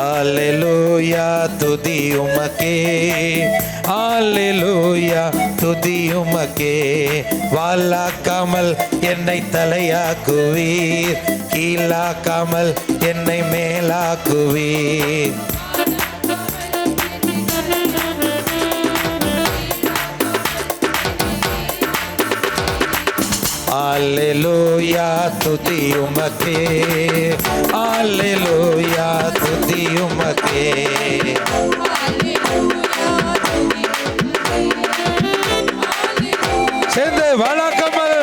அல்லேலூயா துதி உமக்கே, அல்லேலூயா துதி உமக்கே. வாலாக்காமல் என்னை தலையாக்குவீர், கீழாக்காமல் என்னை மேலாக்குவீர். அல்லேலூயா துதி உமக்கே, அல்லேலூயா துதி உமக்கே. சேர்ந்து வாலாக்காமல்,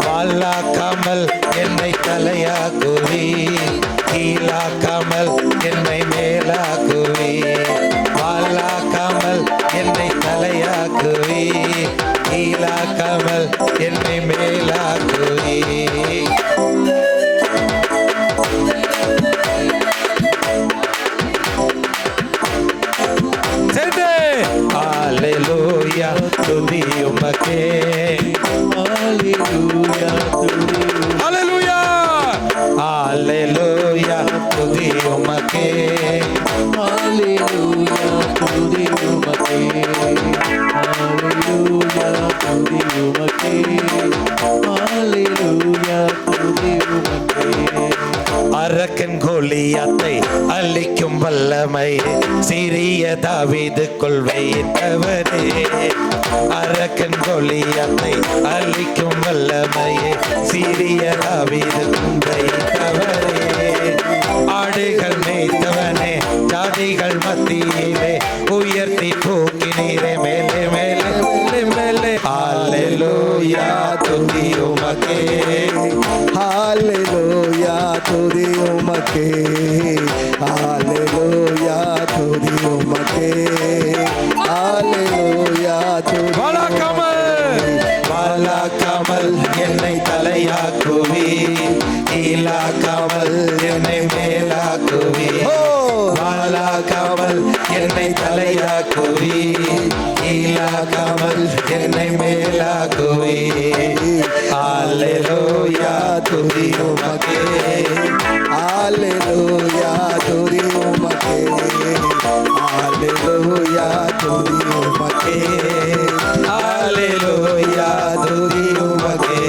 வாலாக்காமல் என்னை தலையாக்குவீர், கீழாக்காமல் என்னை மேலாக்குவீர். வாலாக்காமல் என்னை தலையாக்குவீர், கீழாக்காமல் என்னை மேலாக்குவீர். அல்லேலூயா துதி உமக்கே, அல்லேலூயா துதி, அல்லேலூயா அல்லேலூயா துதி உமக்கே, அல்லேலூயா துதி உமக்கே, அல்லேலூயா துதி உமக்கே, அல்லேலூயா துதி உமக்கே. அரக்கன் கோலியாத்தை அழிக்கும் வல்லமை சிறிய தாவீதுக்குள் வைத்தவரே. அரக்கன் கோலியாத்தை அழிக்கும் வல்லமை சிறிய தாவீதுக்குள் வைத்தவரே. ஆடுகள் மேய்த்தவனே, ஜாதிகள் மத்தியிலே உயர்த்தி தூக்கினீரே மேலே மேலே மேலே மேலே. அல்லேலூயா துதி உமக்கே, அல்லேலூயா துதி உமக்கே, அல்லேலூயா துதி உமக்கே, அல்லேலூயா துதி. வாலாக்காமல், வாலாக்காமல் என்னை தலையாக்குவீர், கீழாக்காமல் என்னை மேலாக்குவீர். வாலாக்காமல் என்னை தலையாக்குவீர், கீழாக்காமல் என்னை மேலாக்குவீர். அல்லேலூயா துதி உமக்கே, அல்லேலூயா துதி உமக்கே, அல்லேலூயா துதி உமக்கே, அல்லேலூயா துதி உமக்கே.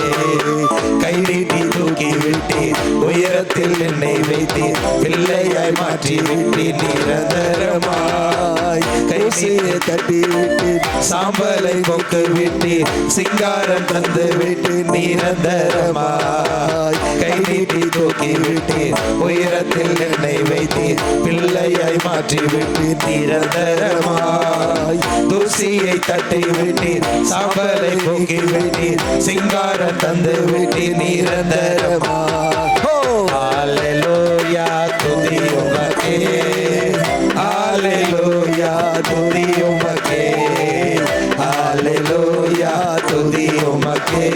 கை நீட்டி தூக்கி விட்டீர், உயரத்தில் என்னை வைத்தீர், பிள்ளையாய் மாற்றி விட்டீர் நிரந்தரமாய். கைசியை தட்டி விட்டீர், சாம்பலை கொக்கு விட்டீர், சிங்காரம் தந்து விட்டீர் நிரந்தரமாய். கை நீட்டி தூக்கி விட்டீர், உயரத்தில் என்னை வைத்தீர், பிள்ளையாய் மாற்றி விட்டீர் நிரந்தரமாய். தூசியை தட்டி விட்டீர், சாம்பலை கொக்கி விட்டீர், சிங்காரம் தந்து விட்டீர் நிரந்தரமாய். அல்லேலூயா துதி உமக்கே, அல்லேலூயா துதி உமக்கே, அல்லேலூயா துதி உமக்கே,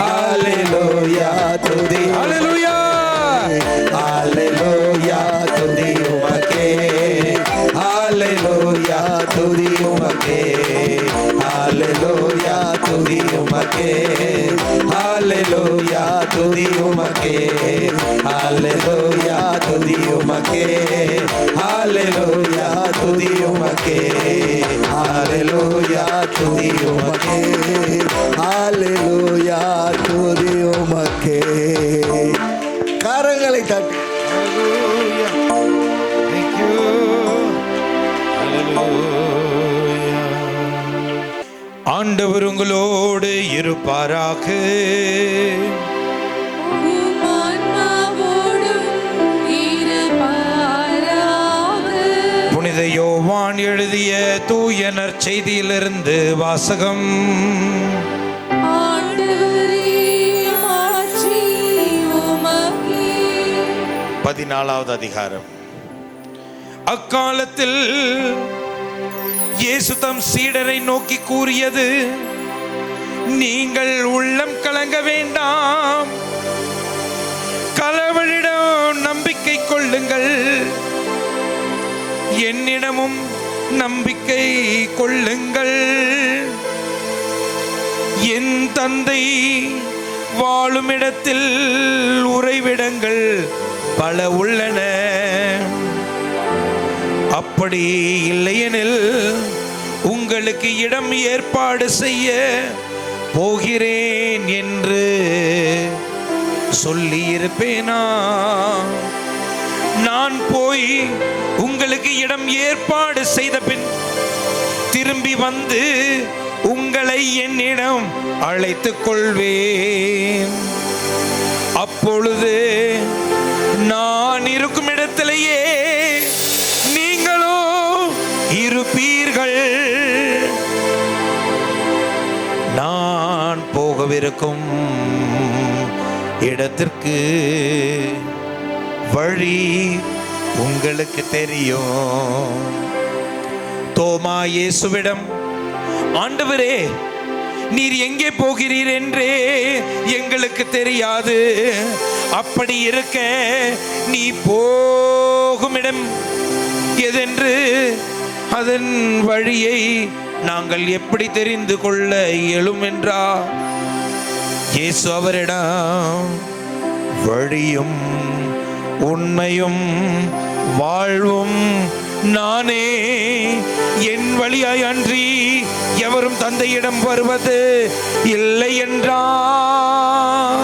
அல்லேலூயா துதி, அல்லேலூயா அல்லேலூயா துதி உமக்கே, அல்லேலூயா துதி உமக்கே, அல்லேலூயா துதி உமக்கே, அல்லேலூயா துதி உமக்கே, அல்லேலூயா துதி உமக்கே, அல்லேலூயா துதி உமக்கே, அல்லேலூயா துதி உமக்கே, அல்லேலூயா துதி உமக்கே. கரங்களை தட்டி ஆண்டவர் உங்களோடு இருப்பாராக. புனித யோவான் எழுதிய தூய நற்செய்தியிலிருந்து வாசகம். 14வது அதிகாரம். அக்காலத்தில் இயேசு தம் சீடரை நோக்கி கூறியது, நீங்கள் உள்ளம் கலங்க வேண்டாம், கடவுளிடம் நம்பிக்கை கொள்ளுங்கள், என்னிடமும் நம்பிக்கை கொள்ளுங்கள். என் தந்தை வாழும் இடத்தில் உறைவிடங்கள் பல உள்ளன. அப்படி இல்லையெனில் உங்களுக்கு இடம் ஏற்பாடு செய்ய போகிறேன் என்று சொல்லி இருப்பேனா? நான் போய் உங்களுக்கு இடம் ஏற்பாடு செய்த பின் திரும்பி வந்து உங்களை என்னிடம் அழைத்துக் கொள்வேன். அப்பொழுது நான் இருக்கும் இடத்திலேயே நீங்களோ இருப்பீர்கள். நான் போகவிருக்கும் இடத்திற்கு வழி உங்களுக்கு தெரியும். தோமா இயேசுவிடம், ஆண்டவரே, நீர் எங்கே போகிறீர் என்றே எங்களுக்கு தெரியாது. அப்படி இருக்க நீ போகும் இடம் எதென்று அதன் வழியை நாங்கள் எப்படி தெரிந்து கொள்ள இயலும் என்றார். இயேசு அவரிடம், வழியும் உண்மையும் வாழ்வும் நானே, என் வழியாய் அன்றி எவரும் தந்தையிடம் வருவது இல்லை என்றார்.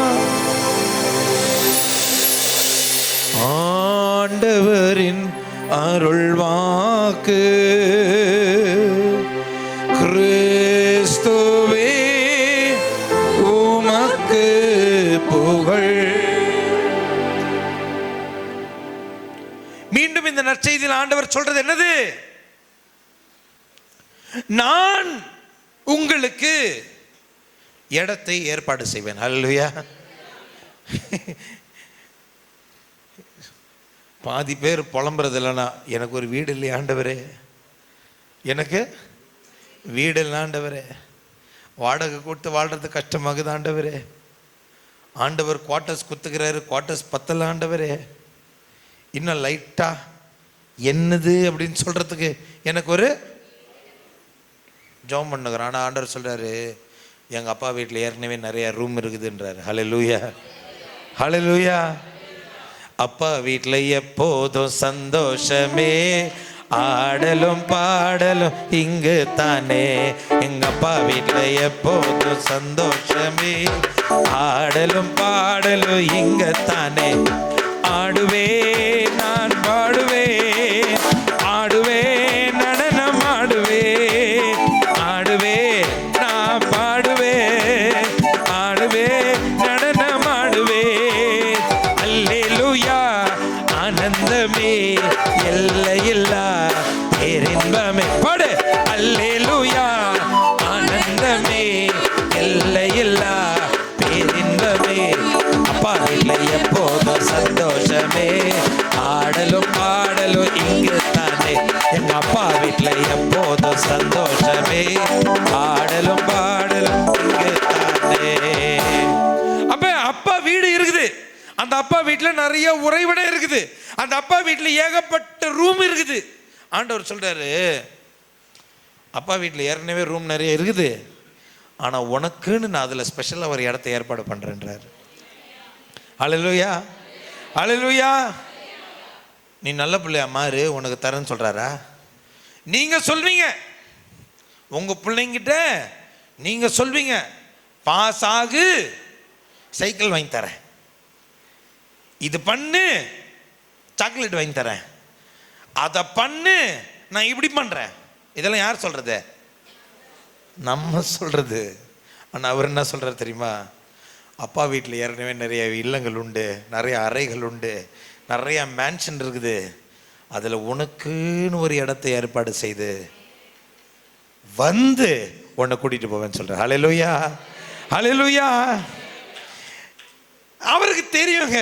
ஆண்டவரின் அருள்வாக்கு. கிறிஸ்துவே உமக்கு புகழ். மீண்டும் இந்த நற்செய்தியில் ஆண்டவர் சொல்றது என்னது? நான் உங்களுக்கு இடத்தை ஏற்பாடு செய்வேன். அல்லேலூயா. பாதி பேர் புலம்புறது இல்லைனா, எனக்கு ஒரு வீடு இல்லையா ஆண்டவரே, எனக்கு வீடு இல்லை ஆண்டவரே, வாடகை கொடுத்து வாழ்றது கஷ்டமாகுது ஆண்டவரே, ஆண்டவர் குவார்ட்டர்ஸ் குத்துக்கிறாரு, குவார்ட்டர்ஸ் பத்தல ஆண்டவரே, இன்னும் லைட்டா என்னது அப்படின்னு சொல்றதுக்கு எனக்கு ஒரு ஜோம் பண்ணுகிறேன். ஆனால் ஆண்டவர் சொல்றாரு, எங்கள் அப்பா வீட்டில் ஏற்கனவே நிறைய ரூம் இருக்குதுன்றாரு. ஹல்லேலூயா, ஹல்லேலூயா. அப்பா வீட்டில் எப்போதும் சந்தோஷமே, ஆடலும் பாடலும் இங்கு தானே. எங்க அப்பா வீட்டில் எப்போதும் சந்தோஷமே, ஆடலும் பாடலும் இங்கு தானே. ஆடுவே நான் பாடுவே, ஆடுவே நடனம் ஆடுவே, ஆடுவே நான் பாடுவே, ஆடுவே நடனம் ஆடுவே. அல்லேலூயா, ஆனந்தமே எல்லையில்லா பேரின்பமே. பாடு, அல்லேலூயா, ஆனந்தமே எல்லையில்லா பேரின்பமே. அப்பா வீட்டில் எப்போதும் சந்தோஷமே, ஆடலும் பாடலும் இங்கு தானே. எங்க அப்பா வீட்டில் எப்போதும் சந்தோஷமே, ஆடலும் பாடலும் இங்கு தானே. அப்ப அப்பா வீடு இருக்குது, அந்த அப்பா வீட்டில் நிறைய உறைவிடம் இருக்குது, அந்த அப்பா வீட்டில் ஏகப்பட்ட ரூம் இருக்குது. ஆண்டவர் சொல்றாரு, அப்பா வீட்டில் ஏற்கனவே ரூம் நிறைய இருக்குது, ஆனால் உனக்குன்னு நான் அதில் ஸ்பெஷலாக ஒரு இடத்த ஏற்பாடு பண்ணுறேன்றார். ஹல்லேலூயா, ஹல்லேலூயா. நீ நல்ல பிள்ளையா மாறு, உனக்கு தரேன்னு சொல்கிறாரா? நீங்கள் சொல்வீங்க, உங்கள் பிள்ளைங்கிட்ட நீங்கள் சொல்வீங்க, பாஸ் ஆகு சைக்கிள் வாங்கி தரேன், இது பண்ணு சாக்லேட் வாங்கி தரேன், அதை பண்ணு நான் இப்படி பண்ணுறேன். இதெல்லாம் யார் சொல்கிறது? நம்ம சொல்கிறது. ஆனால் அவர் என்ன சொல்கிறார் தெரியுமா? அப்பா வீட்டில் ஏற்கனவே நிறைய இல்லங்கள் உண்டு, நிறைய அறைகள் உண்டு, நிறைய மேன்ஷன் இருக்குது, அதில் உனக்குன்னு ஒரு இடத்தை ஏற்பாடு செய்து வந்து உன்னை கூட்டிகிட்டு போவேன்னு சொல்கிறேன். ஹல்லேலூயா, ஹல்லேலூயா. அவருக்கு தெரியுங்க,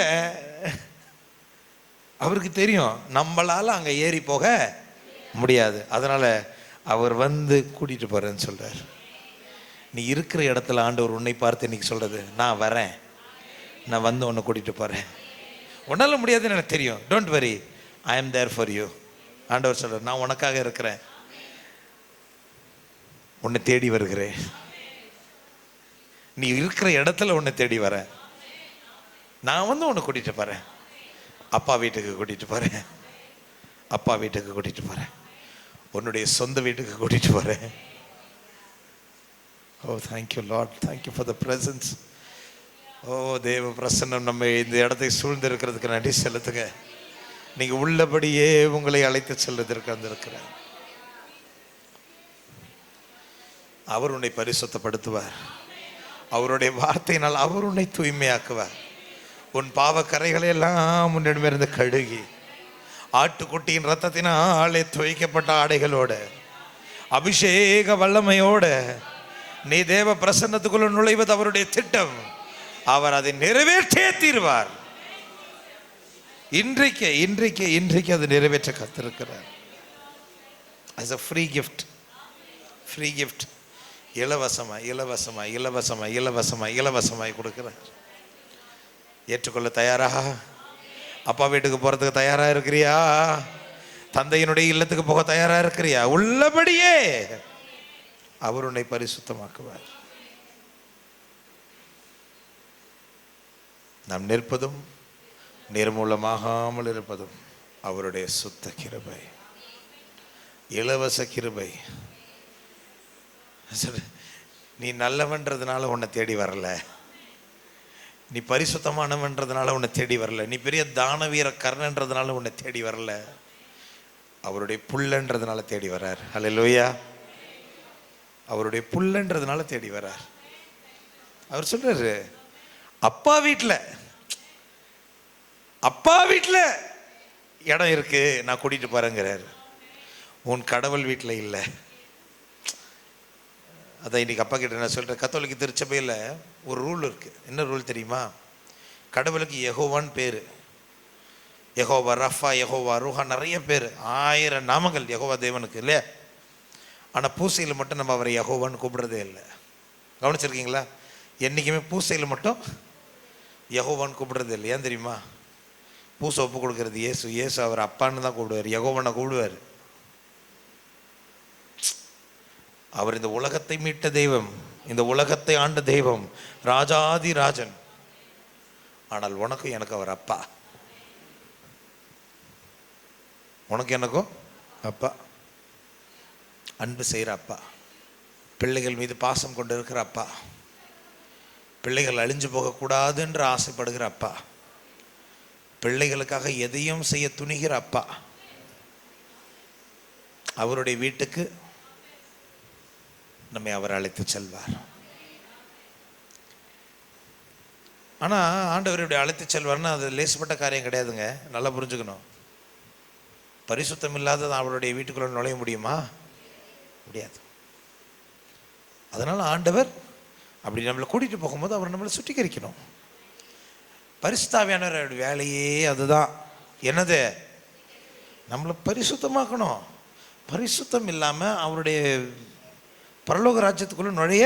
அவருக்கு தெரியும் நம்மளால் அங்கே ஏறி போக முடியாது. அதனால் அவர் வந்து கூட்டிகிட்டு போகிறேன்னு சொல்கிறார். நீ இருக்கிற இடத்துல ஆண்டவர் உன்னை பார்த்து இன்னைக்கு சொல்கிறது, நான் வரேன், நான் வந்து உன்னை கூட்டிகிட்டு போகிறேன். உன்னால் முடியாதுன்னு எனக்கு தெரியும், டோன்ட் வரி, ஐ ஆம் தேர் ஃபார் யூ. ஆண்டவர் சொல்கிறார், நான் உனக்காக இருக்கிறேன், உன்னை தேடி வருகிறேன். நீ இருக்கிற இடத்துல உன்னை தேடி வரேன், நான் வந்து உன்னை கூட்டிகிட்டு போகிறேன். அப்பா வீட்டுக்கு கூட்டிகிட்டு போகிறேன், அப்பா வீட்டுக்கு கூட்டிகிட்டு போகிறேன், உன்னுடைய சொந்த வீட்டுக்கு கூட்டிகிட்டு போகிறேன். Oh thank you Lord, thank you for the presence. ஓ தேவ பிரசன்னம் நம்ம இந்த இடத்தை சூழ்ந்து இருக்கிறதுக்கு நன்றி செலுத்துங்க. நீங்கள் உள்ளபடியே உங்களை அழைத்து செல்வதற்கு வந்திருக்கிறார். அவர் உன்னை பரிசுத்தப்படுத்துவார், அவருடைய வார்த்தையினால் அவர் உன்னை தூய்மையாக்குவார். உன் பாவ கரைகளை எல்லாம் முன்னிடமிருந்து கழுகி ஆட்டுக்குட்டியின் ரத்தத்தினாலே துவைக்கப்பட்ட ஆடைகளோட அபிஷேக வல்லமையோட நீ தேவ பிரசன்னத்துக்குள்ள நுழைவது அவருடைய திட்டம். அவர் அதை நிறைவேற்றியே தீர்வார். இன்றைக்கு இன்றைக்கு இன்றைக்கு அது நிறைவேற்ற கத்திருக்கிறார். as a free gift, free gift, இலவசமாய் இலவசமாய் இலவசமாய் இலவசமாய் இலவசமாய் கொடுக்கிறார். ஏற்றுக்கொள்ள தயாரா? அப்பா வீட்டுக்கு போறதுக்கு தயாரா இருக்கிறியா? தந்தையினுடைய இல்லத்துக்கு போக தயாரா இருக்கிறியா? உள்ளபடியே அவர் உன்னை பரிசுத்தமாக்குவார். நாம் நிற்பதும் நிர்மூலமாகாமல் இருப்பதும் அவருடைய சுத்த கிருபை, இலவச கிருபை. நீ நல்லவன்றதுனால உன்னை தேடி வரல, நீ பரிசுத்தமானவன்றதுனால உன்னை தேடி வரல, நீ பெரிய தானவீர கர்ணன்றதுனால உன்னை தேடி வரல, அவருடைய புல்லன்றதுனால தேடி வர்றார். ஹல்லேலூயா. அவருடைய புல்லன்றதுனால தேடி வர்றார். அவர் சொல்றாரு, அப்பா வீட்டில் இடம் இருக்கு, நான் கூட்டிட்டு போறேங்கிறார். உன் கடவுள் வீட்டில் இல்லை. அதான் இன்னைக்கு அப்பா கிட்ட நான் சொல்றேன், கத்தோலிக்க திருச்சபையில் ஒரு ரூல் இருக்கு. என்ன ரூல் தெரியுமா? கடவுளுக்கு யெகோவான்னு பேரு, யெகோவா ரஃபா, யெகோவா ரூஹா, நிறைய பேர், 1000 நாமங்கள் யெகோவா தேவனுக்கு இல்லையா? ஆனால் பூசையில் மட்டும் நம்ம அவரை யெகோவான்னு கூப்பிடுறதே இல்லை. கவனிச்சிருக்கீங்களா? என்றைக்குமே பூசையில் மட்டும் யெகோவான்னு கூப்பிடுறது இல்லை. ஏன் தெரியுமா? பூசை ஒப்பு கொடுக்கறது இயேசு, இயேசு அவர் அப்பான்னு தான் கூப்பிடுவார், யெகோவானை கூப்பிடுவார். அவர் இந்த உலகத்தை மீட்ட தெய்வம், இந்த உலகத்தை ஆண்ட தெய்வம், ராஜாதி ராஜன். ஆனால் உனக்கும் எனக்கு அவர் அப்பா, உனக்கு எனக்கும் அப்பா, அன்பு செய்கிற அப்பா, பிள்ளைகள் மீது பாசம் கொண்டு இருக்கிற அப்பா, பிள்ளைகள் அழிஞ்சு போகக்கூடாது என்று ஆசைப்படுகிற அப்பா, பிள்ளைகளுக்காக எதையும் செய்ய துணிகிற அப்பா. அவருடைய வீட்டுக்கு நம்மை அவர் அழைத்து செல்வார். ஆனால் ஆண்டவருடைய அழைத்து செல்வார்னா அது லேசுப்பட்ட காரியம் கிடையாதுங்க. நல்லா புரிஞ்சுக்கணும். பரிசுத்தம் இல்லாத அவருடைய வீட்டுக்குள்ள நுழைய முடியுமா? முடியாது. அதனால ஆண்டவர் அப்படி நம்மளை கூட்டிகிட்டு போகும்போது அவர் நம்மளை சுத்திகரிக்கணும். பரிசுத்தாவியானவரோட வேலையே அதுதான். என்னது? நம்மளை பரிசுத்தமாக்கணும். பரிசுத்தம் இல்லாமல் அவருடைய பரலோக ராஜ்யத்துக்குள்ள நுழைய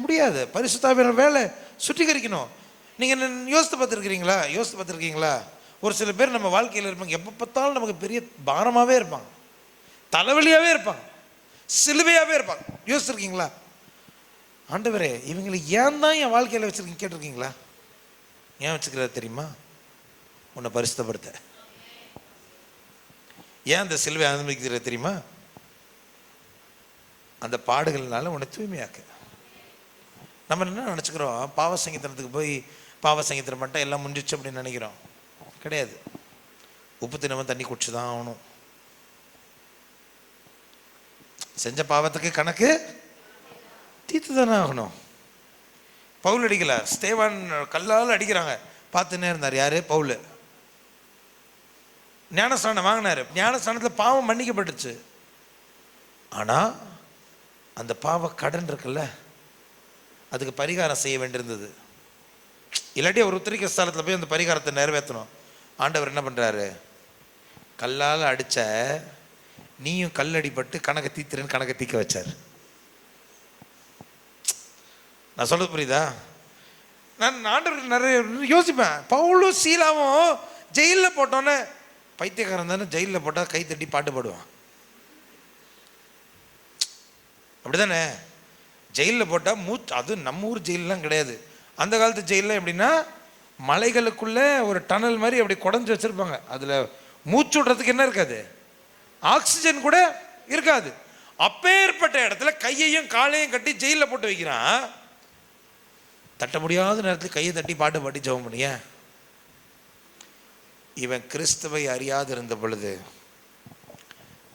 முடியாது. பரிசுத்தாவியான வேலை சுத்திகரிக்கணும். நீங்கள் யோசித்து பார்த்துருக்கீங்களா? ஒரு சில பேர் நம்ம வாழ்க்கையில் இருப்பாங்க, எப்போ பார்த்தாலும் நமக்கு பெரிய பாரமாகவே இருப்பாங்க, தலைவலியாகவே இருப்பாங்க, சிலுவையாகவே இருப்பாங்க. யோசிச்சிருக்கீங்களா? ஆண்டவரே, இவங்களை ஏன் தான் என் வாழ்க்கையில் வச்சுருக்கீங்க கேட்டிருக்கீங்களா? ஏன் வச்சுக்கிறது தெரியுமா? உன்னை பரிசுத்தப்படுத்த. ஏன் அந்த சிலுவை அனுமதிக்கிறது தெரியுமா? அந்த பாடுகள்னால உன்னை தூய்மையாக்க. நம்ம என்ன நினச்சிக்கிறோம்? பாவ சங்கீதனத்துக்கு போய் பாவ சங்கீதனம் பண்ணிட்டா எல்லாம் முடிஞ்சிச்சு அப்படின்னு நினைக்கிறோம். கிடையாது. உப்பு தினமும் தண்ணி குடிச்சு தான் ஆகணும். செஞ்ச பாவத்துக்கு கணக்கு தீர்த்து தானே ஆகணும். பவுல் அடிக்கல, ஸ்தேவான் கல்லால் அடிக்கிறாங்க, பார்த்துன்னே இருந்தார். யாரு? பவுல். ஞானஸ்தானம் வாங்கினார். ஞானஸ்தானத்தில் பாவம் மன்னிக்கப்பட்டுச்சு. ஆனால் அந்த பாவ கடன் இருக்குல்ல, அதுக்கு பரிகாரம் செய்ய வேண்டியிருந்தது. இல்லாட்டி அவர் உத்திரிக்க ஸ்தலத்தில் போய் அந்த பரிகாரத்தை நிறைவேற்றணும். ஆண்டவர் என்ன பண்ணுறாரு? கல்லால் அடித்த நீயும் கல்லடிப்பட்டு கணக்கை தீத்துறேன்னு கணக்கை தீக்க வச்சார். நான் சொல்றது புரியுதா? நான் ஆண்டவருக்கு நிறைய யோசிப்பேன். பவுலும் சீலாவும் ஜெயிலில் போட்டோன்னே, பைத்தியக்காரன் தானே ஜெயிலில் போட்டால் கை தட்டி பாட்டு பாடுவான், அப்படிதானே? ஜெயிலில் போட்டால் அது நம்ம ஊர் ஜெயிலெலாம் கிடையாது. அந்த காலத்து ஜெயிலில் எப்படின்னா மலைகளுக்குள்ளே ஒரு டனல் மாதிரி அப்படி குடஞ்சி வச்சுருப்பாங்க. அதில் மூச்சு விடுறதுக்கு என்ன இருக்காது, ஆக்சிஜன் கூட இருக்காது. அப்பேற்பட்ட இடத்துல கையையும் காலையும் கட்டி ஜெயிலில் போட்டு வைக்கிறான். தட்ட முடியாத நேரத்தில் கையை தட்டி பாட்டு பாட்டி ஜெபம் பண்ணிய. இவன் கிறிஸ்துவை அறியாது இருந்த பொழுது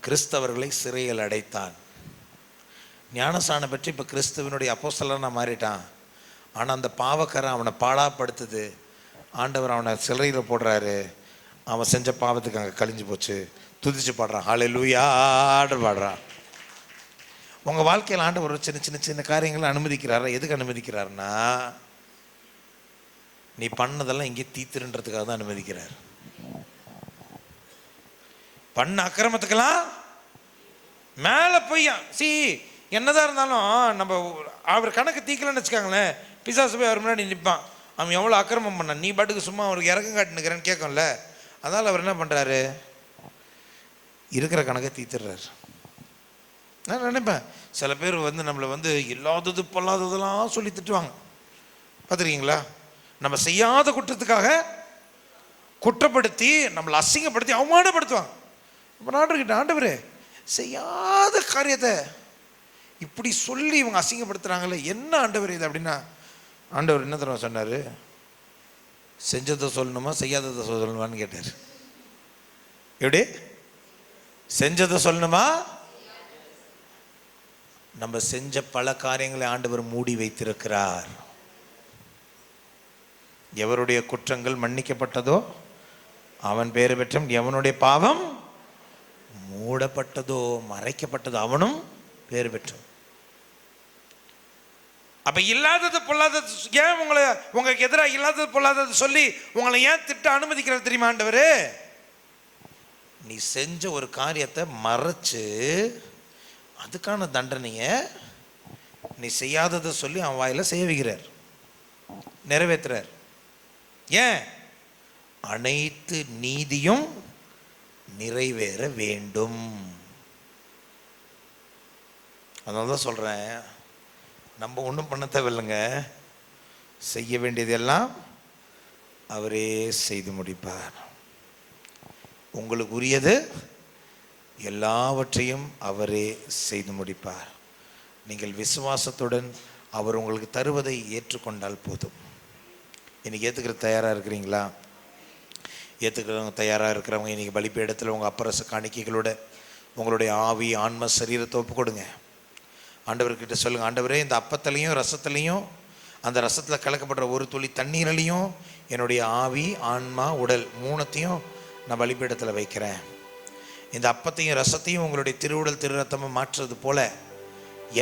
கிறிஸ்தவர்களை சிறையில் அடைத்தான். ஞானஸ்நானம் பற்றி இப்போ கிறிஸ்துவனுடைய அப்போஸ்தலனா மாறிட்டான். ஆனால் அந்த பாவக்காரன் அவனை பாடாப்படுத்துது. ஆண்டவர் அவனை சிறையில் போடுறாரு. அவன் செஞ்ச பாவத்துக்கு அங்கே கழிஞ்சு போச்சு. துதிச்சு பாடுறான், ஹல்லேலூயா பாடுறான். உங்கள் வாழ்க்கையில் ஆண்டவர் ஒரு சின்ன சின்ன சின்ன காரியங்களை அனுமதிக்கிறாரா? எதுக்கு அனுமதிக்கிறாருன்னா, நீ பண்ணதெல்லாம் இங்கே தீத்துன்றதுக்காக தான் அனுமதிக்கிறார். பண்ண அக்கிரமத்துக்கெல்லாம் மேலே போய் என்னதான் இருந்தாலும் நம்ம அவர் கணக்கு தீக்கலன்னு வச்சுக்காங்களேன், பிசாசு போய் அவர் முன்னாடி நிற்பான். அவன் எவ்வளோ அக்கிரமம் பண்ணான், நீ பாட்டுக்கு சும்மா அவருக்கு இறக்கம் காட்டுனுக்கிறேன்னு கேட்கும்ல. அதனால் அவர் என்ன பண்ணுறாரு, இருக்கிற கணக்கை தீத்துடுறாரு. நான் நினைப்பேன், சில பேர் நம்மளை இல்லாதது பொல்லாததெல்லாம் சொல்லி திட்டுவாங்க, பார்த்துருக்கீங்களா? நம்ம செய்யாத குற்றத்துக்காக குற்றப்படுத்தி நம்மளை அசிங்கப்படுத்தி அவமானப்படுத்துவாங்க. இப்போ நாட்டுக்கிட்ட, ஆண்டவரே செய்யாத காரியத்தை இப்படி சொல்லி இவங்க அசிங்கப்படுத்துகிறாங்களே, என்ன ஆண்டவர் இது அப்படின்னா, ஆண்டவர் என்ன தடவை சொன்னார், செஞ்சதை சொல்லணுமா செய்யாததை சொல்லணுமான்னு கேட்டார். எப்படி செஞ்சதை சொல்லணுமா? நம்ம செஞ்ச பல காரியங்களை ஆண்டவர் மூடி வைத்திருக்கிறார். எவருடைய குற்றங்கள் மன்னிக்கப்பட்டதோ அவன் பேறு பெற்றும், எவனுடைய பாவம் மூடப்பட்டதோ மறைக்கப்பட்டதோ அவனும் பேறு பெற்றும். அப்ப இல்லாதது பொல்லாதது ஏன் உங்களுக்கு எதிராக இல்லாதது பொல்லாதது சொல்லி உங்களை ஏன் திட்ட அனுமதிக்கிறது தெரியுமா ஆண்டவரே? நீ செஞ்ச ஒரு காரியத்தை மறைச்சு அதுக்கான தண்டனையை நீ செய்யாததை சொல்லி அவன் வாயில செய்ய வைக்கிறார், நிறைவேற்றுறார். ஏன்? அனைத்து நீதியும் நிறைவேற வேண்டும். அதனால தான் சொல்றேன், நம்ம ஒன்றும் பண்ண தேவையில்லைங்க, செய்ய வேண்டியதெல்லாம் அவரே செய்து முடிப்பார். உங்களுக்கு உரியது எல்லாவற்றையும் அவரே செய்து முடிப்பார். நீங்கள் விசுவாசத்துடன் அவர் உங்களுக்கு தருவதை ஏற்றுக்கொண்டால் போதும். இன்னைக்கு ஏற்றுக்கிறது தயாராக இருக்கிறீங்களா? ஏற்றுக்கிறவங்க தயாராக இருக்கிறவங்க இன்றைக்கி பலிபீடத்தில் உங்கள் அப்பரச காணிக்கைகளோட உங்களுடைய ஆவி ஆன்ம சரீரத்தை ஒப்பு கொடுங்க. ஆண்டவர்கிட்ட சொல்லுங்கள், ஆண்டவரே இந்த அப்பத்துலேயும் ரசத்துலேயும் அந்த ரசத்தில் கலக்கப்படுற ஒரு துளி தண்ணீரிலையும் என்னுடைய ஆவி ஆன்மா உடல் மூணத்தையும் நான் பலிபீடத்தில் வைக்கிறேன். இந்த அப்பத்தையும் ரசத்தையும் உங்களுடைய திருவுடல் திரு ரத்தமாக மாற்றுறது போல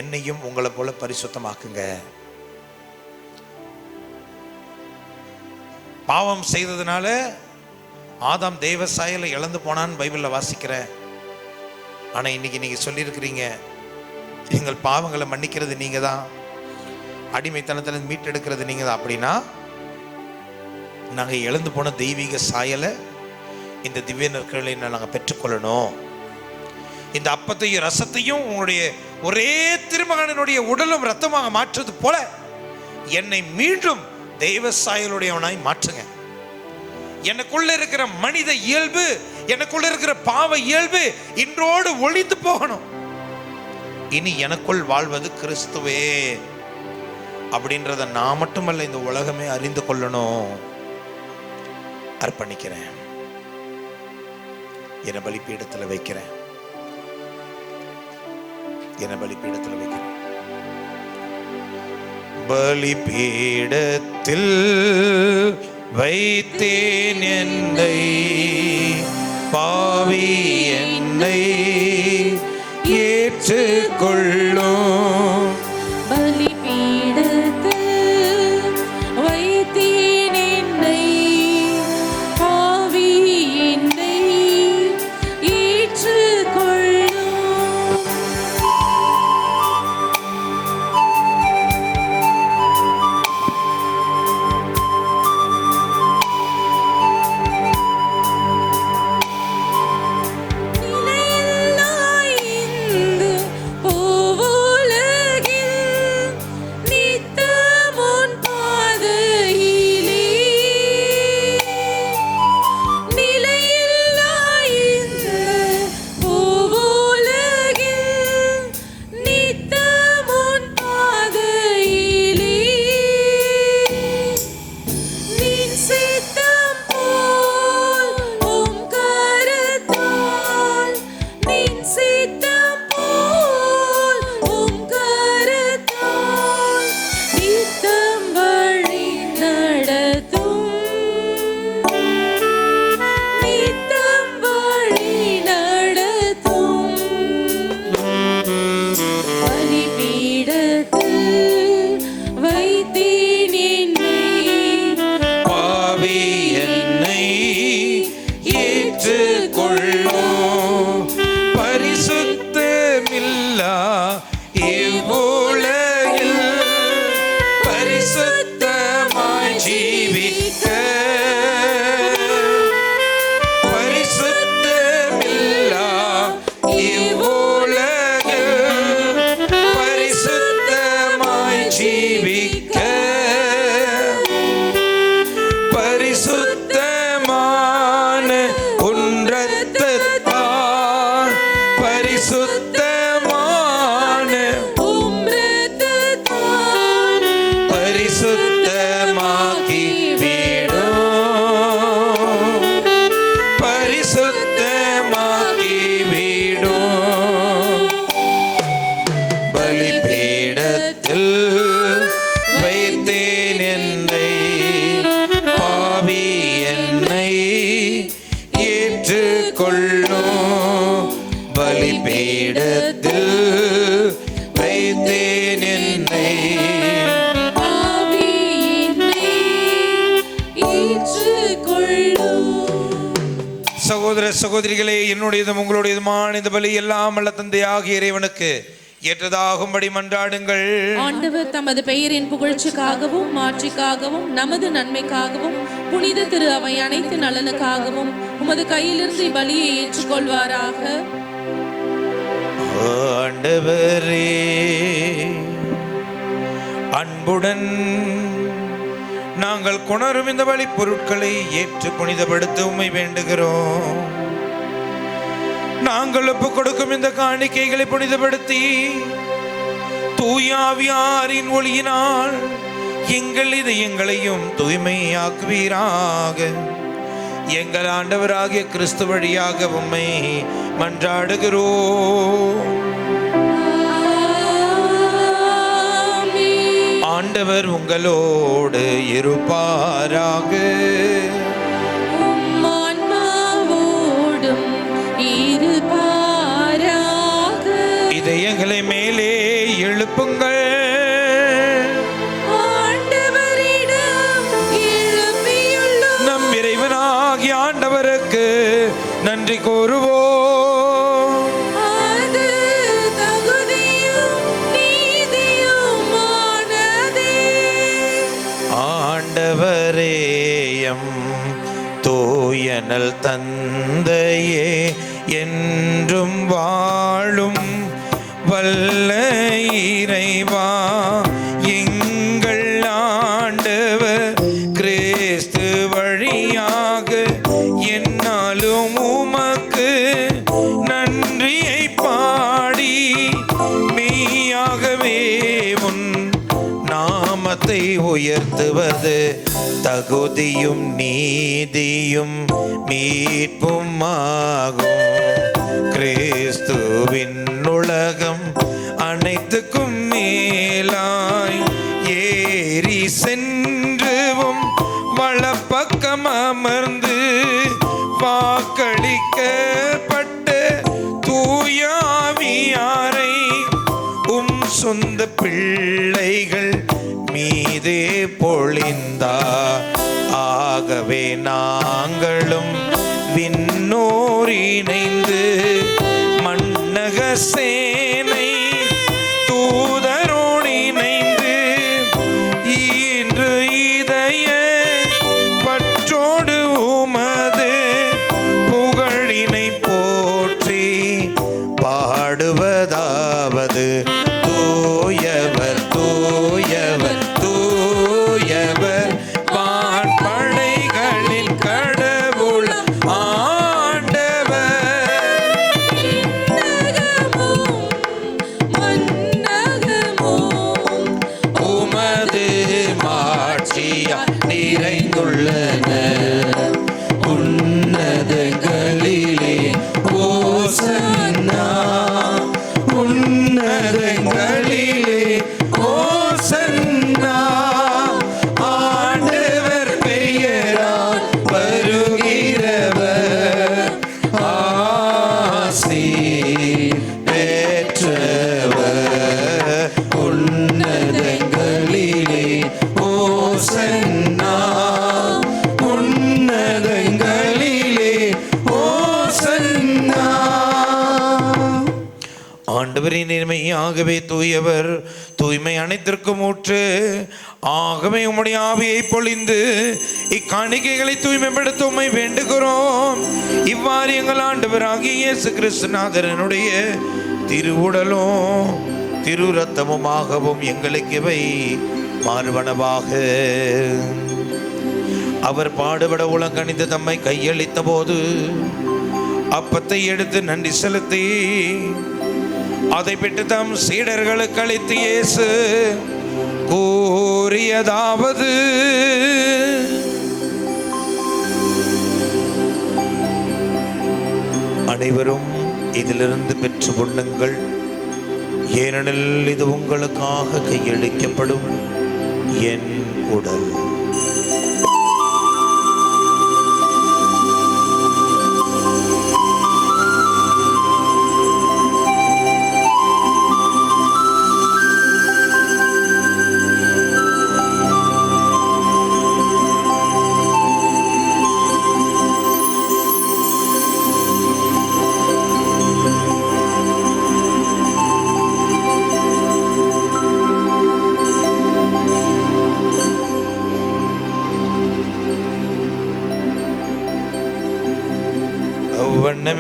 என்னையும் உங்களை போல பரிசுத்தமாக்குங்க. பாவம் செய்ததுனால ஆதாம் தெய்வ சாயலை இழந்து போனான்னு பைபிளில் வாசிக்கிறேன். ஆனால் இன்னைக்கு நீங்கள் சொல்லியிருக்கிறீங்க, எங்கள் பாவங்களை மன்னிக்கிறது நீங்கள் தான், அடிமைத்தனத்தில் மீட்டெடுக்கிறது நீங்கள் தான். அப்படின்னா நாங்கள் இழந்து போன தெய்வீக சாயலை இந்த திவ்ய நற்களை நாங்கள் பெற்றுக்கொள்ளணும். இந்த அப்பத்தையும் ரசத்தையும் உங்களுடைய ஒரே திருமகனுடைய உடலும் ரத்தமாக மாற்றுவது போல என்னை மீண்டும் தெய்வ சாயலுடையவனாய் மாற்றுங்க. எனக்குள்ள இருக்கிற மனித இயல்பு, எனக்குள்ள இருக்கிற பாவ இயல்பு இன்றோடு ஒழிந்து போகணும். இனி எனக்குள் வாழ்வது கிறிஸ்துவே அப்படின்றத நான் மட்டுமல்ல இந்த உலகமே அறிந்து கொள்ளணும். அர்ப்பணிக்கிறேன், என பலிபீடத்தில் வைக்கிறேன், என பலிபீடத்தில் வைக்கிறேன். பலிபீடத்தில் வைத்தேன் என்னை, பாவி என்னை ஏற்றுக்கொள்ளும். பலிபீடத்தில் வைத்தேன் என்னை, பாவி என்னை ஏற்றுக்கொள்ளும். கரத்தில் வைத்தேன் என்னை. ஆவி என்னை ஏற்றுக்கொள்ளும். சகோதர சகோதரிகளே, என்னுடையதும் உங்களுடையதுமான இந்த பலி எல்லாம் அல்ல தந்தையாகிய இறைவனுக்கு ஏற்றதாகும்படி மன்றாடுங்கள். ஆண்டவர் தமது பெயரின் புகழ்ச்சிக்காகவும் மாட்சிக்காகவும் நமது நன்மைக்காகவும் புனித திரு அவை அனைத்து நலனுக்காகவும் உமது கையிலிருந்து பலியை ஏற்றுக்கொள்வாராக. ஆண்டவரே, அன்புடன் நாங்கள் கொணரும் இந்த பலி பொருட்களை ஏற்று புனிதப்படுத்த உம்மை வேண்டுகிறோம். நாங்கள் ஒப்புக் கொடுக்கும் இந்த காணிக்கைகளை புனிதப்படுத்தி தூயாவியாரின் ஒளியினால் எங்கள் இதயங்களையும் தூய்மையாக்குவீராக. எங்கள் ஆண்டவராகிய கிறிஸ்து வழியாக உம்மை மன்றாடுகிறோம். ஆண்டவர் உங்களோடு இருப்பாராக. இதயங்களை மேலே எழுப்புங்கள். நம் இறைவனாகிய ஆண்டவருக்கு நன்றி கூறுவோம். ஆண்டவரேயம் தூயனல் தந்தையே, என்றும் வாழும் வல்ல இறைவா, எங்கள் ஆண்டவர் கிறிஸ்து வழியாக என்னாலும் உமக்கு நன்றியை பாடி மெய்யாகவே உன் நாமத்தை உயர்த்துவது தகுதியும் நீதியும் மீட்பும் ஆகும். கிறிஸ்துவின் உலகம் அனைத்துக்கும் மேலாய் ஏறி சென்றுவும் வலப்பக்கம் அமர்ந்து வாக்களிக்கப்பட்ட தூயாவியாரை உம் சொந்த பிள்ளைகள் மீதே பொழிந்தா. ஆகவே நாங்களும் விண்ணோர் இணைந்து மன்னக சேனை தூதரோடு இணைந்து இன்று இதய பற்றோடு உமது புகழினை போற்றி பாடுவதாவது, தூயவர் தூயவர் தூயவர் வான்படைகளின் கடவுள் ஆண்டவர். உமது மாட்சியால் நிறைந்துள்ளன உன்னதங்களிலே ஓசன்னா. உன்னதங்களிலே ஓசன்னா. ஆண்டவர் பெயரால் வருகிறவர் ஆசி பெற்றவர். உன்னதங்களிலே ஓசன்னா. உன்னதங்களிலே ஓசன்னா. ஆண்டவரின் நேர்மையாகவே தூயவர், தூய்மை அனைத்திற்கும் ஊற்று. ஆகவே உம்முடைய ஆவியை பொழிந்து இக்காணிக்கைகளை தூய்மைப்படுத்த உம்மை வேண்டுகிறோம். இவ்வாறு எங்கள் ஆண்டவராகிய இயேசு கிறிஸ்துநாதரனுடைய திருவுடலும் திரு ரத்தமுமாகவும் எங்களுக்கு இவை மாறுவனவாக. அவர் பாடுபட உலகணிந்து தம்மை கையளித்த போது அப்பத்தை எடுத்து நன்றி செலுத்தி அதை பெற்று தம் சீடர்களுக்கு அளித்து இயேசு கூறியதாவது, அனைவரும் இதிலிருந்து பெற்று உண்ணுங்கள், ஏனெனில் இது உங்களுக்காக கையளிக்கப்படும் என் உடல்.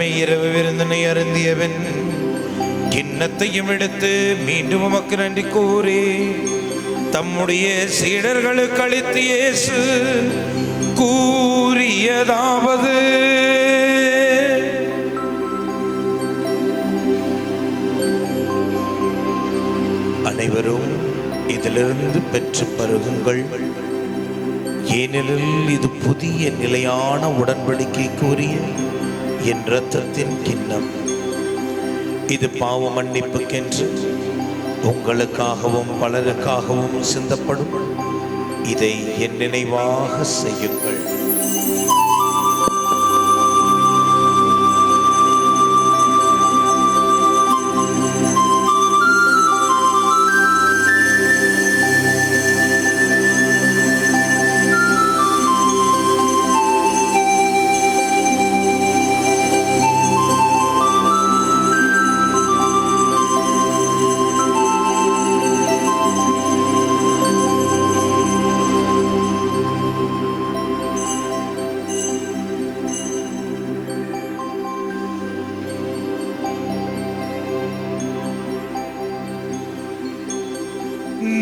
அவ்வண்ணமே இரவு விருந்தினை அருந்தியவன் கிண்ணத்தையும் எடுத்து மீண்டும் உமக்கு நன்றி கூறி தம்முடைய சீடர்களுக்கு அளித்து இயேசு கூறியதாவது, அனைவரும் இதிலிருந்து பெற்று பருகுங்கள், ஏனெனில் இது புதிய நிலையான உடன்படிக்கை கூறிய என் இரத்தத்தின் கிண்ணம். இது பாவ மன்னிப்புக்கென்று உங்களுக்காகவும் பலருக்காகவும் சிந்தப்படும். இதை என் நினைவாக செய்யுங்கள்.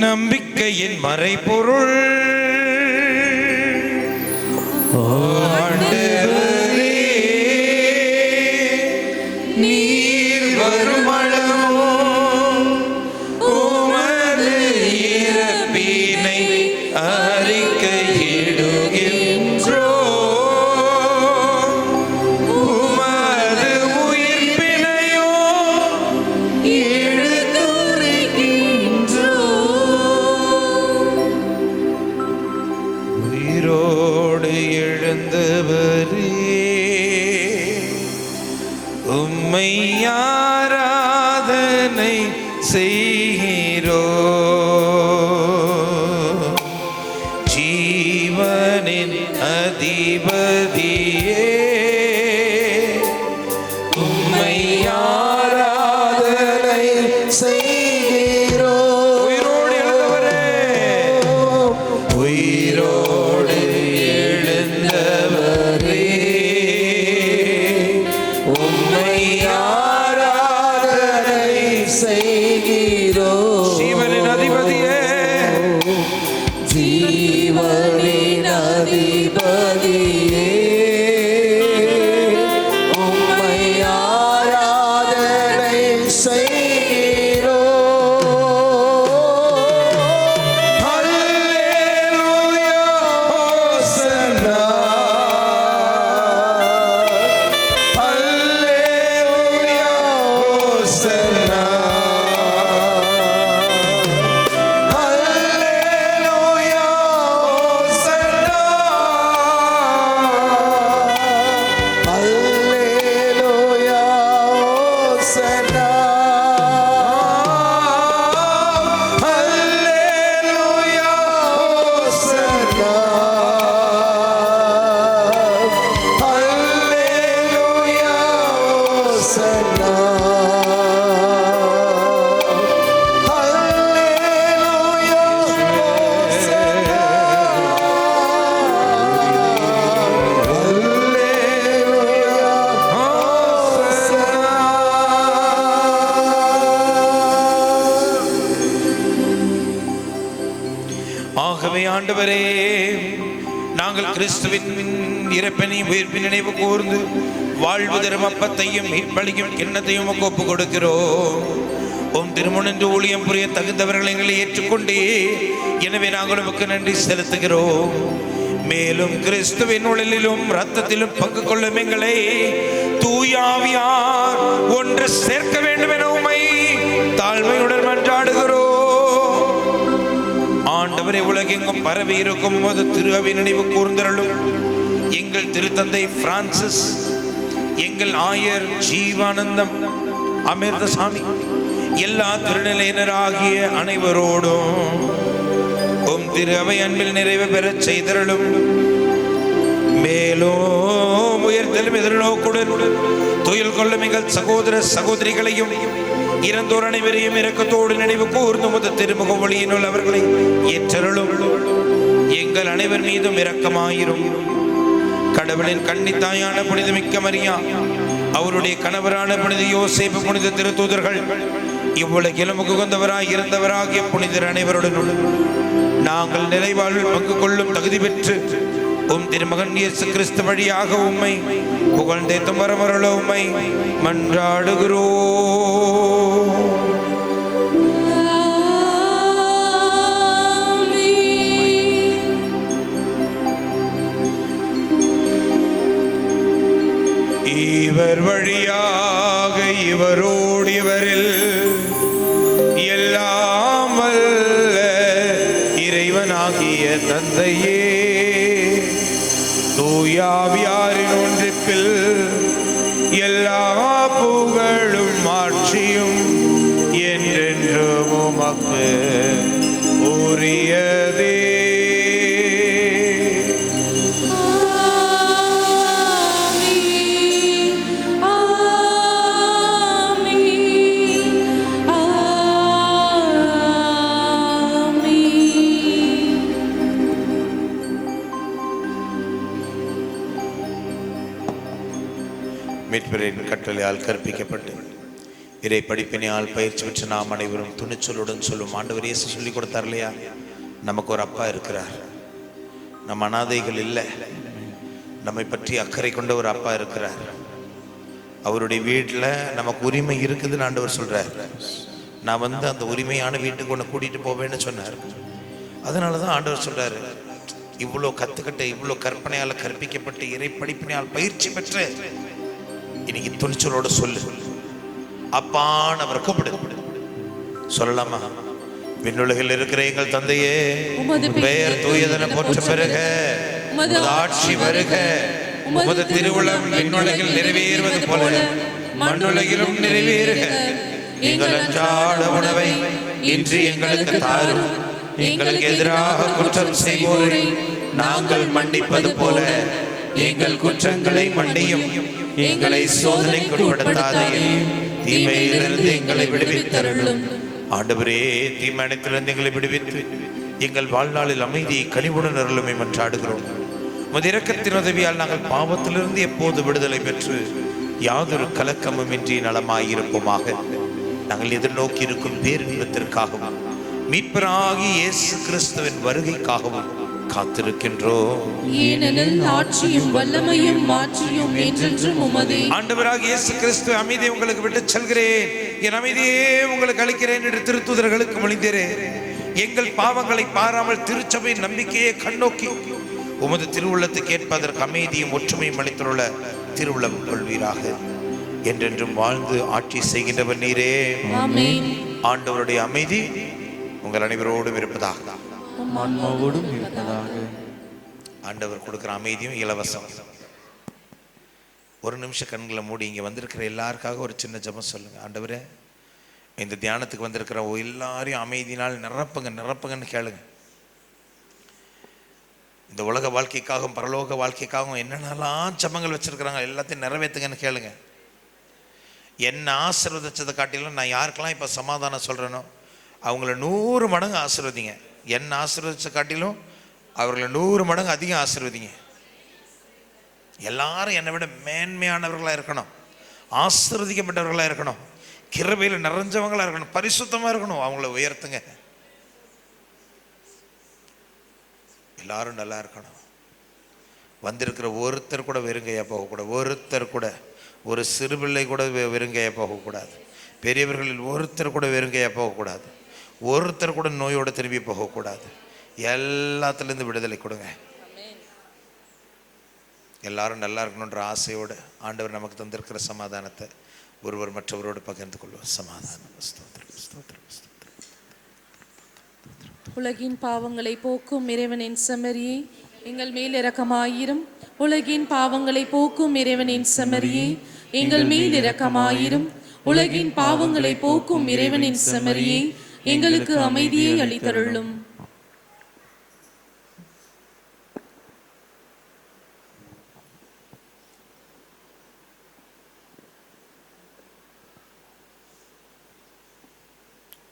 நம்பிக்கையின் மறைபொருள், ஆண்டவரே நீர் வருமளவோ உமது இறப்பினை அறிக்கையிடுகின்றோ, உமது உயிர்ப்பினையோ உயிரோடு எழுந்தவரே உம்மை ஆராதனை செய்கிறோ, ஜீவனின் அதிபதியே உம்மை ஆராதனை செய்கிறோ. உயிரோடு எழுந்தவரே, உயிரோடு எழுந்தவரே உம்மை ஆராதனை செய்கிறோ, ஜீவனின் அதிபதியே ஜீவனின் அதிபதியே உம்மை ஆராதனை செய்கிறோ. அல்லேலூயா ஹோசன்னா, அல்லேலூயா ஹோசன்னா, அல்லேலூயா ஹோசன்னா, அல்லேலூயா ஹோசன்னா, அல்லேலூயா ஹோசன்னா, அல்லேலூயா ஹோசன்னா, அல்லேலூயா ஆகவே ஆண்டவரே, நாங்கள் கிறிஸ்துவின் இறப்பினையும் உயிர்ப்பின் நினைவு கூர்ந்து வாழ்வு தரும் அப்பத்தையும் மீட்பளிக்கும் கிண்ணத்தையும் உமக்கு ஒப்புக் கொடுக்கிறோம். உம் திருமுனின்று ஊழியம் புரிய தகுந்தவர்கள் எங்களை ஏற்றுக்கொண்டே, எனவே நாங்கள் உமக்கு நன்றி செலுத்துகிறோம். மேலும் கிறிஸ்துவின் உடலிலும் இரத்தத்திலும் பங்கு கொள்ளும் எங்களை தூயாவியார் ஒன்று சேர்க்க வேண்டும் என உம்மை தாழ்மையுடன் மன்றாடுகிறோம். ஆண்டவரை உலகெங்கும் பரவி இருக்கும் போது திரு அவை நினைவு கூர்ந்தருளும். எங்கள் திருத்தந்தை பிரான்சிஸ், எங்கள் ஆயர் ஜீவானந்தம் அமிர்தசாமி, எல்லா திருநிலையினராகிய அனைவரோடும் உம் திரு அவை அன்பில் நிறைவு பெறச் செய்தருளும். மேலும் உயர்த்தலும் எதிர்நோக்குடன் துயில் கொள்ளும் எங்கள் சகோதர சகோதரிகளையும் இறந்தோர் அனைவரையும் இரக்கத்தோடு நினைவு கூர்ந்து முத திருமுக ஒளியினுள் அவர்களை ஏற்றருளும். எங்கள் அனைவர் மீதும் இரக்கமாயிரும். கடவுளின் கன்னித்தாயான புனிதமிக்க மரியா, அவருடைய கணவரான புனித யோசேப்பு, புனித திருத்தூதர்கள், இவ்வுலகிலும் உகந்தவராய் இருந்தவராகிய புனிதர் அனைவருடனும் நாங்கள் நிறைவாழ்வில் பங்கு கொள்ளும் தகுதி பெற்று உம் திருமகன் இயேசு கிறிஸ்து வழியாக உம்மை புகழ்ந்தேத்தும் வரமருள உம்மை மன்றாடுகிறோம். இவர் வழியாக இவரோடு இவரில் எல்லாம் வல்ல இறைவனாகிய தந்தையே, தூயாவியாரின் ஒன்றிப்பில் எல்லா புகழும் ஆட்சியும் என்றென்றும் உமக்கு உரியதே. மீட்பரின் கட்டளையால் கற்பிக்கப்பட்டு இறை படிப்பினையால் பயிற்சி பெற்ற நாம் அனைவரும் துணிச்சலுடன் சொல்லும் ஆண்டவர் இயேசு சொல்லிக் கொடுத்தார் இல்லையா, நமக்கு ஒரு அப்பா இருக்கிறார், நம் அனாதைகள் இல்லை, நம்மை பற்றி அக்கறை கொண்ட ஒரு அப்பா இருக்கிறார், அவருடைய வீட்டில் நமக்கு உரிமை இருக்குதுன்னு ஆண்டவர் சொல்றார். நான் அந்த உரிமையான வீட்டுக்கு ஒன்று கூட்டிட்டு போவேன்னு சொன்னார். அதனால தான் ஆண்டவர் சொல்றாரு, இவ்வளோ கற்றுக்கிட்ட, இவ்வளோ கற்பனையால் கற்பிக்கப்பட்டு இறை படிப்பினையால் பயிற்சி பெற்று இன்னைக்கு துணிச்சலோட சொல்லு, அப்பான்னு அவர் கூப்பிடு. சொல்லலாமா? விண்ணுலகில் இருக்கிற எங்கள் தந்தையே, பெயர் தூயதென போற்ற பெருக, உமது ஆட்சி வருக, உமது திருவுளம் விண்ணுலகில் நிறைவேறுவது போல மண்ணுலகிலும் நிறைவேறுக. எங்கள் அன்றாட உணவை இன்று எங்களுக்கு தாரும். எங்களுக்கு எதிராக குற்றம் செய்வோரை நாங்கள் மன்னிப்பது போல எங்கள் குற்றங்களை மன்னியும். எங்களை சோதனைக்கு உட்படுத்தாதேயும், தீமையிலிருந்து எங்களை விடுவித்தருளும். ஆண்டவரே, தீமை அனைத்திலிருந்து எங்களை விடுவித்து எங்கள் வாழ்நாளில் அமைதியை கனிவுடன் அருளுமை மன்றாடுகிறோம். உமது இரக்கத்தின் உதவியால் நாங்கள் பாவத்திலிருந்து எப்போது விடுதலை பெற்று யாதொரு கலக்கமும் இன்றி நலமாயிருப்போமாக. நாங்கள் எதிர்நோக்கி இருக்கும் பேரின்பத்திற்காகவும் மீட்பராகி இயேசு கிறிஸ்துவின் வருகைக்காகவும் காத்திருக்கின்றோம். ஏனெனில் ஆட்சியும் வல்லமையும் மாட்சியும் என்றென்றும் உமதே. ஆண்டவராகிய இயேசு கிறிஸ்து, அமைதியை உங்களுக்கு விட்டு செல்கிறேன், என் அமைதியே உங்களுக்கு அளிக்கிறேன் என்று திருத்தூதர்களுக்கு மொழிந்தீரே. எங்கள் பாவங்களை பாராமல் திருச்சபையின் நம்பிக்கையை கண்ணோக்கி உமது திருவுள்ளத்துக்கு ஏற்பதற்கு அமைதியும் ஒற்றுமையும் அளித்துள்ள திருவுள்ளம் கொள்வீராக. என்றென்றும் வாழ்ந்து ஆட்சி செய்கின்றவர் நீரே. ஆமென். ஆண்டவருடைய அமைதி உங்கள் அனைவரோடும் இருப்பதாக. ஆண்டவர் கொடுக்கிற அமைதியும் இலவசம். ஒரு நிமிஷம் கண்களை மூடி இங்கே வந்திருக்கிற எல்லாருக்காக ஒரு சின்ன ஜெபம் சொல்லுங்க. ஆண்டவரே, இந்த தியானத்துக்கு வந்திருக்கிற எல்லாரையும் அமைதியினால் நிரப்புங்கன்னு கேளுங்க. இந்த உலக வாழ்க்கைக்காகவும் பரலோக வாழ்க்கைக்காகவும் என்னென்னலாம் ஜெபங்கள் வச்சிருக்கிறாங்க எல்லாத்தையும் நிறைவேற்றுங்கன்னு கேளுங்க. என்ன ஆசீர்வதிச்சதை காட்டிலும் நான் யாருக்கெல்லாம் இப்போ சமாதானம் சொல்கிறேனோ அவங்கள 100 மடங்கு ஆசீர்வதிங்க. என்ன ஆசீர்வதிச்ச காட்டிலும் அவர்களை 100 மடங்கு அதிகம் ஆசீர்வதிங்க. எல்லாரும் என்னை விட மேன்மையானவர்களாக இருக்கணும், ஆசீர்வதிக்கப்பட்டவர்களாக இருக்கணும், கிருபையில் நிறைஞ்சவங்களாக இருக்கணும், பரிசுத்தமாக இருக்கணும். அவங்கள உயர்த்துங்க. எல்லாரும் நல்லா இருக்கணும். வந்திருக்கிற ஒருத்தர் கூட வெறுங்கையாக போகக்கூடாது. ஒருத்தர் கூட, ஒரு சிறுபிள்ளை கூட வெறுங்கையாக போகக்கூடாது. பெரியவர்களில் ஒருத்தர் கூட வெறுங்கையாக போகக்கூடாது. ஒருத்தர் கூட நோயோடு திரும்பி போகக்கூடாது. எல்லாத்துலேருந்து விடுதலை கொடுங்க. எல்லாரும் நல்லா இருக்கணுன்ற ஆசையோடு ஆண்டவர் நமக்கு தந்திருக்கிற சமாதானத்தை ஒருவர் மற்றவரோடு பகிர்ந்து கொள்வோம். சமாதானம். உலகின் பாவங்களை போக்கும் இறைவனின் செம்மறியே, எங்கள் மேல் இரக்கமாயிரும். உலகின் பாவங்களை போக்கும் இறைவனின் செம்மறியே, எங்கள் மேல் இரக்கமாயிரும். உலகின் பாவங்களை போக்கும் இறைவனின் செம்மறியே, எங்களுக்கு அமைதியை அளித்தருளும்.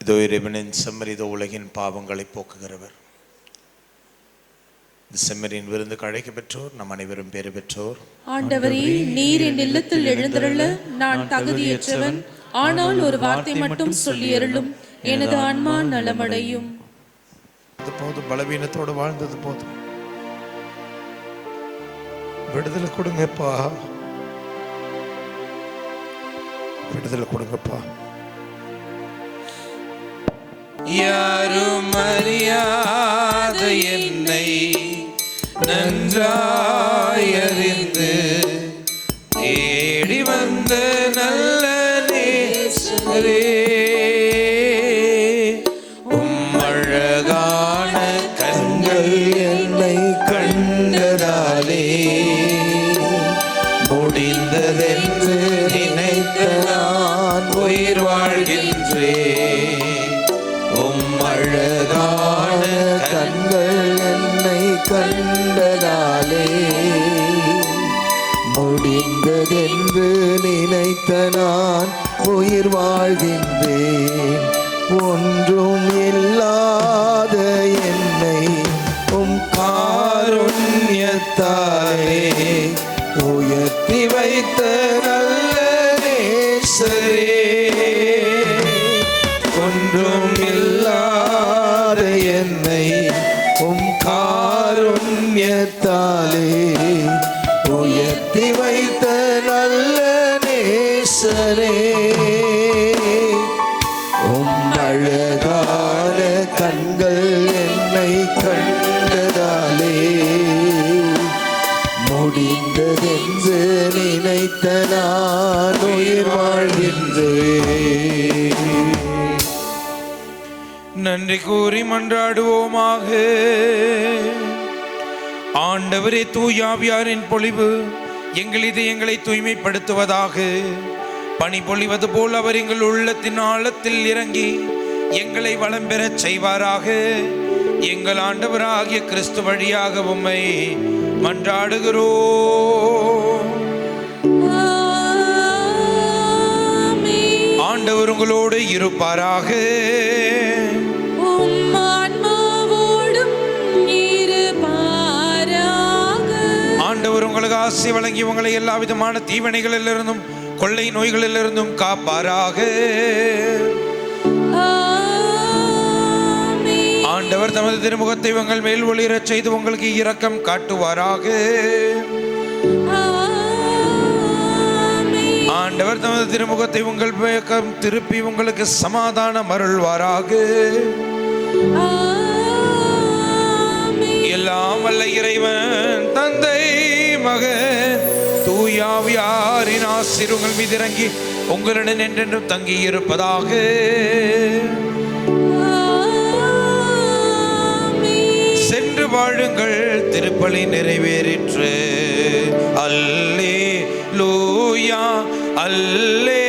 இதோ இறைவனின் செம்மறி, இதோ உலகின் பாவங்களை போக்குகிறவர். இந்த செம்மறியின் விருந்துக்கு அழைக்க பெற்றோர் நம் அனைவரும் பேறு பெற்றோர். ஆண்டவரே, நீர் என் இல்லத்தில் எழுந்தருள நான் தகுதியற்றவன். ஆனால் ஒரு வார்த்தை மட்டும் சொல்லியருளும், எனது ஆன்மா நலமடையும். அது போதும், பலவீனத்தோடு வாழ்ந்தது போதும். விடுதலை கொடுங்கப்பா, விடுதலை கொடுங்கப்பா. யாரும் அறியாத என்னை நன்றாய் அறிந்து தேடி வந்த நல்ல நேசரே, அழகான கண்கள் என்னை கண்டதாலே முடிந்ததென்று நினைத்த நான் உயிர் வாழ்கின்றேன். அழகான கண்கள் என்னை கண்டதாலே முடிந்ததென்று நினைத்த நான் உயிர் வாழ்கின்றேன். ஒன்றும் இல்லாத என்னை காருண்யத்தாலே உயர்த்தி வைத்த நல்ல நேசரே, ஒன்றும் இல்லாத என்னை காருண்யத்தாலே உயர்த்தி வைத்த நல்ல நேசரே, அழகான கண்கள் என்னை கண்டதாலே முடிந்ததென்று நினைத்த நான் உயிர் வாழ்கின்றேன். நன்றி கூறி மன்றாடுவோமாக. ஆண்டவரே, தூயாவியாரின் பொழிவு எங்கள் இதயங்களை தூய்மைப்படுத்துவதாக. பனி பொழிவது போல் அவர் எங்கள் உள்ளத்தின் ஆழத்தில் இறங்கி எங்களை வளம் பெறச் செய்வாராக. எங்கள் ஆண்டவராகிய கிறிஸ்து வழியாக உம்மை மன்றாடுகிறோம். ஆண்டவர் உங்களோடு இருப்பாராக. ஆண்டவர் உங்களுக்கு ஆசி வழங்கி உங்களை எல்லா விதமான தீவினைகளிலிருந்தும் கொள்ளை நோய்களிலிருந்தும் காப்பாராக. ஆண்டவர் தமது திருமுகத்தை உங்கள் மேல் ஒளிரச் செய்து உங்களுக்கு இரக்கம் காட்டுவாராக. ஆண்டவர் தமது திருமுகத்தை உங்கள் பக்கம் திருப்பி உங்களுக்கு சமாதானம் அருள்வாராக. எல்லாம் வல்ல இறைவன் தந்தை மகன் தூயாவியாரின் ஆசீர் உங்கள் மீது இறங்கி உங்களுடன் என்றென்றும் தங்கி இருப்பதாக. சென்று வாழுங்கள், திருப்பலி நிறைவேறிற்று. அல்லேலூயா, அல்லேலூயா.